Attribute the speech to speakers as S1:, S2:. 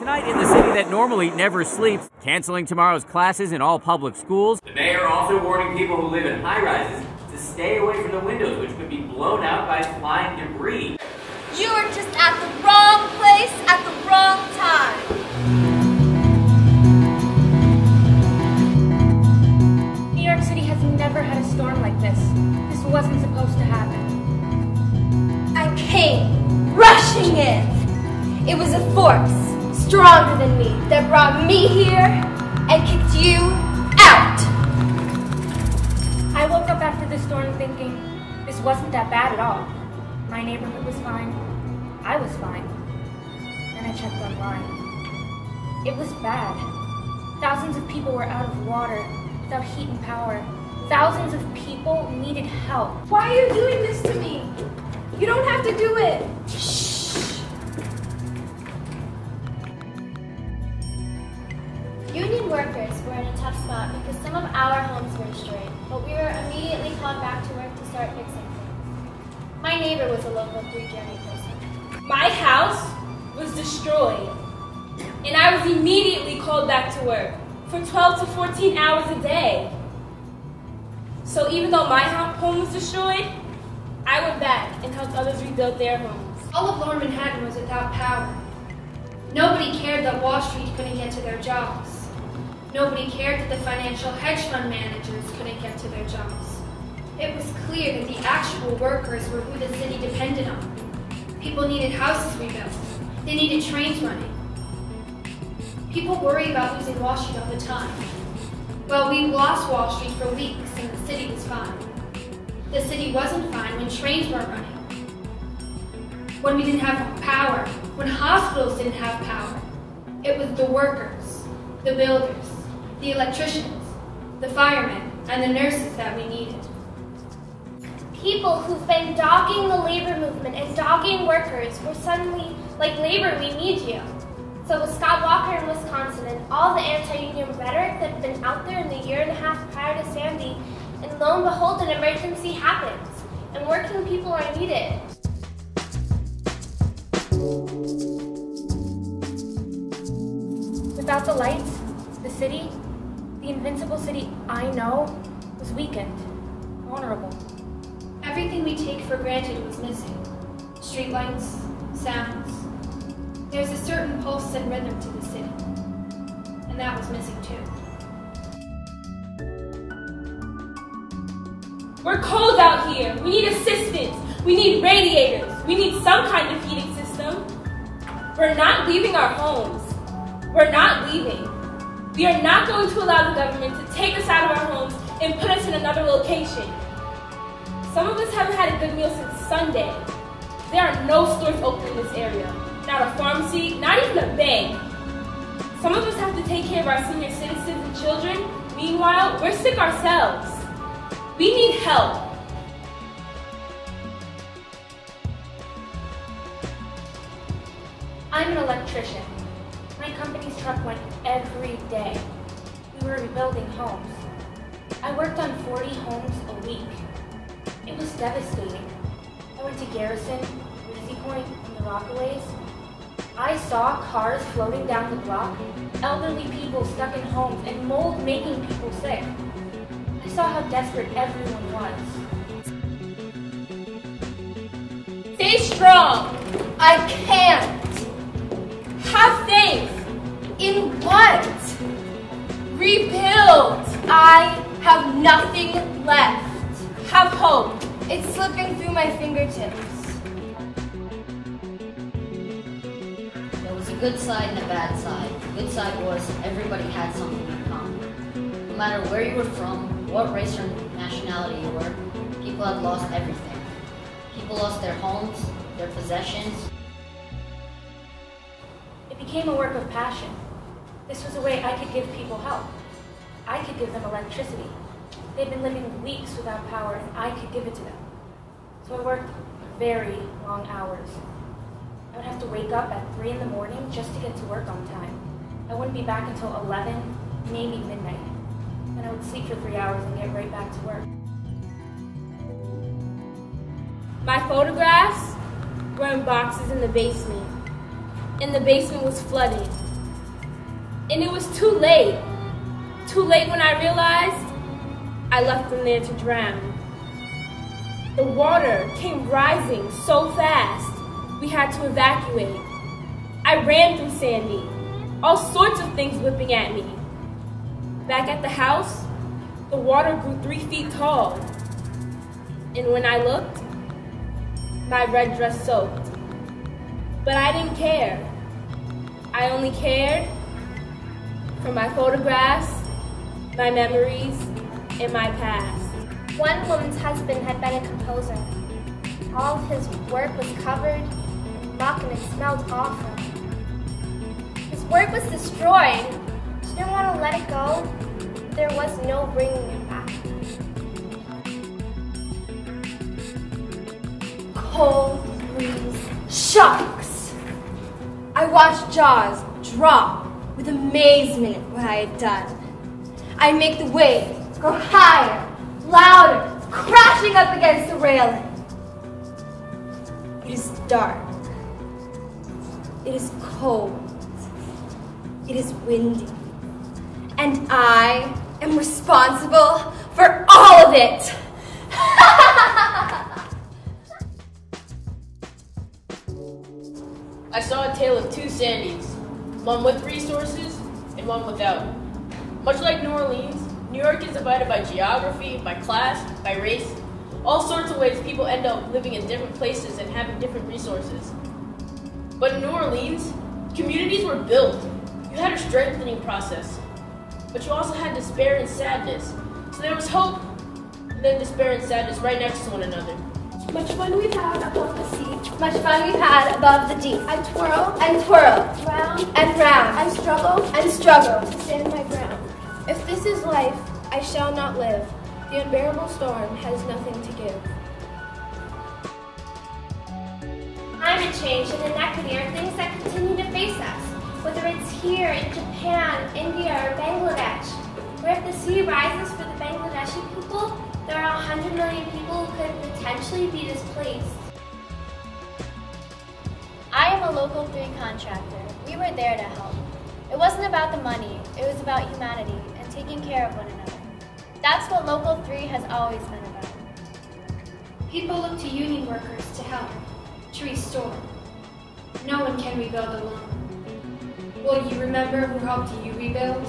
S1: Tonight in the city that normally never sleeps, canceling tomorrow's classes in all public schools. The mayor also warning people who live in high-rises to stay away from the windows, which could be blown out by flying debris.
S2: You are just at the wrong place at the wrong time. New York City has never had a storm like this. This wasn't supposed to happen. I came rushing in. It was a force stronger than me that brought me here and kicked you out. I woke up after the storm thinking this wasn't that bad at all. My neighborhood was fine. I was fine. Then I checked online. It was bad. Thousands of people were out of water, without heat and power. Thousands of people needed help.
S3: Why are you doing this to me? You don't have to do it.
S2: Shh. Union workers were in a tough spot because some of our homes were destroyed, but we were immediately called back to work to start fixing things. My neighbor was a local 3-journey person.
S3: My house was destroyed, and I was immediately called back to work for 12 to 14 hours a day. So even though my home was destroyed, I went back and helped others rebuild their homes.
S4: All of Lower Manhattan was without power. Nobody cared that Wall Street couldn't get to their jobs. Nobody cared that the financial hedge fund managers couldn't get to their jobs. It was clear that the actual workers were who the city depended on. People needed houses rebuilt. They needed trains running. People worry about losing Wall Street all the time. Well, we lost Wall Street for weeks and the city was fine. The city wasn't fine when trains weren't running. When we didn't have power. When hospitals didn't have power. It was the workers, the builders, the electricians, the firemen, and the nurses that we needed.
S2: People who've been dogging the labor movement and dogging workers were suddenly like, labor, we need you. So with Scott Walker in Wisconsin and all the anti-union rhetoric that had been out there in the year and a half prior to Sandy, and lo and behold, an emergency happens, and working people are needed. Without the lights, the city, the invincible city I know, was weakened, vulnerable.
S4: Everything we take for granted was missing. Streetlights, sounds. There's a certain pulse and rhythm to the city. And that was missing too.
S3: We're cold out here. We need assistance. We need radiators. We need some kind of heating system. We're not leaving our homes. We're not leaving. We are not going to allow the government to take us out of our homes and put us in another location. Some of us haven't had a good meal since Sunday. There are no stores open in this area. Not a pharmacy, not even a bank. Some of us have to take care of our senior citizens and children. Meanwhile, we're sick ourselves. We need help.
S2: I'm an electrician. My company's truck went every day. We were rebuilding homes. I worked on 40 homes a week. It was devastating. I went to Garrison, Breezy Point, and the Rockaways. I saw cars floating down the block, elderly people stuck in homes, and mold making people sick. I saw how desperate everyone was.
S3: Stay strong.
S2: I can't.
S3: Have faith.
S2: In what?
S3: Rebuild.
S2: I have nothing left.
S3: Have hope.
S2: It's slipping through my fingertips.
S5: There was a good side and a bad side. The good side was everybody had something in common. No matter where you were from, what race or nationality you were, people had lost everything. People lost their homes, their possessions.
S2: It became a work of passion. This was a way I could give people help. I could give them electricity. They'd been living weeks without power, and I could give it to them. So I worked very long hours. I would have to wake up at 3 in the morning just to get to work on time. I wouldn't be back until 11, maybe midnight. Then I would sleep for 3 hours and get right back to work.
S3: My photographs were in boxes in the basement. And the basement was flooded. And it was too late. Too late when I realized I left them there to drown. The water came rising so fast, we had to evacuate. I ran through Sandy, all sorts of things whipping at me. Back at the house, the water grew 3 feet tall. And when I looked, my red dress soaked. But I didn't care. I only cared for my photographs, my memories, and my past.
S2: One woman's husband had been a composer. All of his work was covered in muck and it smelled awful. His work was destroyed. She didn't want to let it go. There was no bringing it back.
S6: Cold breeze sharks. I watched jaws drop with amazement at what I had done. I make the waves go higher, louder, crashing up against the railing. It is dark. It is cold. It is windy. And I am responsible for all of it.
S7: I saw a tale of 2 Sandys, one with resources and one without. Much like New Orleans, New York is divided by geography, by class, by race, all sorts of ways people end up living in different places and having different resources. But in New Orleans, communities were built. You had a strengthening process, but you also had despair and sadness. So there was hope, and then despair and sadness right next to one another.
S6: Much fun we've had above the sea. Much fun we've had above the deep.
S2: I twirl
S6: And twirl.
S2: round
S6: And round.
S2: and struggle
S6: And struggle.
S2: to stand my ground. If this is life, I shall not live. The unbearable storm has nothing to give. Climate change and inequity are things that continue to face us, whether it's here in Japan, India, or Bangladesh, where if the sea rises for the Bangladeshi people, there are 100 million people who could potentially be displaced.
S8: I am a Local 3 contractor. We were there to help. It wasn't about the money, it was about humanity and taking care of one another. That's what Local 3 has always been about.
S4: People look to union workers to help, to restore. No one can rebuild alone. Will you remember who helped you rebuild?